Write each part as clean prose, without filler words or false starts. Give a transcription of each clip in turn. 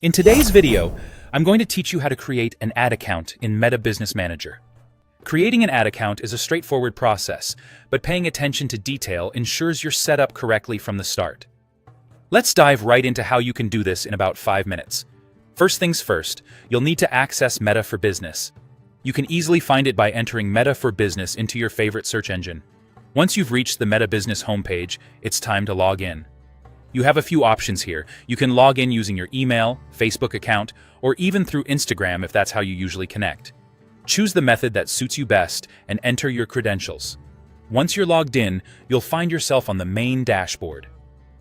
In today's video, I'm going to teach you how to create an ad account in Meta Business Manager. Creating an ad account is a straightforward process, but paying attention to detail ensures you're set up correctly from the start. Let's dive right into how you can do this in about 5 minutes. First things first, you'll need to access Meta for Business. You can easily find it by entering Meta for Business into your favorite search engine. Once you've reached the Meta Business homepage, it's time to log in. You have a few options here. You can log in using your email, Facebook account, or even through Instagram if that's how you usually connect. Choose the method that suits you best and enter your credentials. Once you're logged in, you'll find yourself on the main dashboard.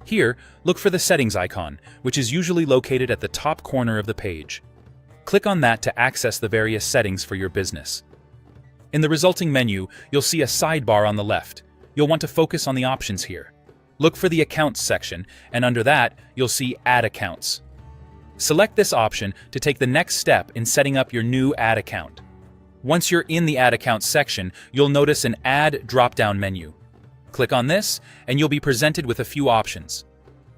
Here, look for the settings icon, which is usually located at the top corner of the page. Click on that to access the various settings for your business. In the resulting menu, you'll see a sidebar on the left. You'll want to focus on the options here. Look for the Accounts section, and under that, you'll see Ad Accounts. Select this option to take the next step in setting up your new ad account. Once you're in the Ad Accounts section, you'll notice an Add drop-down menu. Click on this, and you'll be presented with a few options.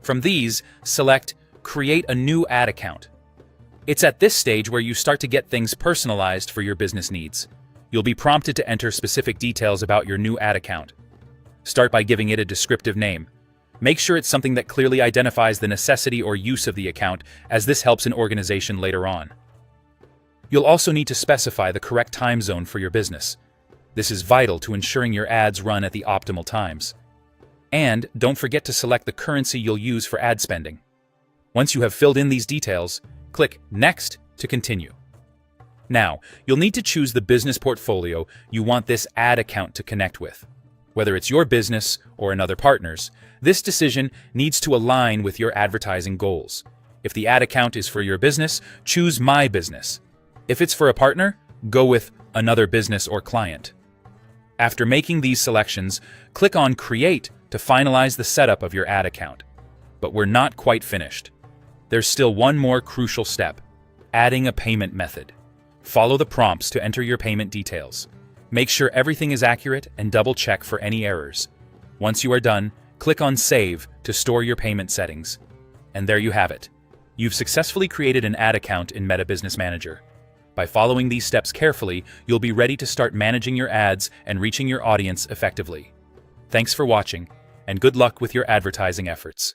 From these, select Create a new ad account. It's at this stage where you start to get things personalized for your business needs. You'll be prompted to enter specific details about your new ad account. Start by giving it a descriptive name. Make sure it's something that clearly identifies the necessity or use of the account, as this helps in organization later on. You'll also need to specify the correct time zone for your business. This is vital to ensuring your ads run at the optimal times. And don't forget to select the currency you'll use for ad spending. Once you have filled in these details, click Next to continue. Now, you'll need to choose the business portfolio you want this ad account to connect with. Whether it's your business or another partner's, this decision needs to align with your advertising goals. If the ad account is for your business, choose My Business. If it's for a partner, go with Another Business or Client. After making these selections, click on Create to finalize the setup of your ad account. But we're not quite finished. There's still one more crucial step: adding a payment method. Follow the prompts to enter your payment details. Make sure everything is accurate and double-check for any errors. Once you are done, click on Save to store your payment settings. And there you have it. You've successfully created an ad account in Meta Business Manager. By following these steps carefully, you'll be ready to start managing your ads and reaching your audience effectively. Thanks for watching, and good luck with your advertising efforts.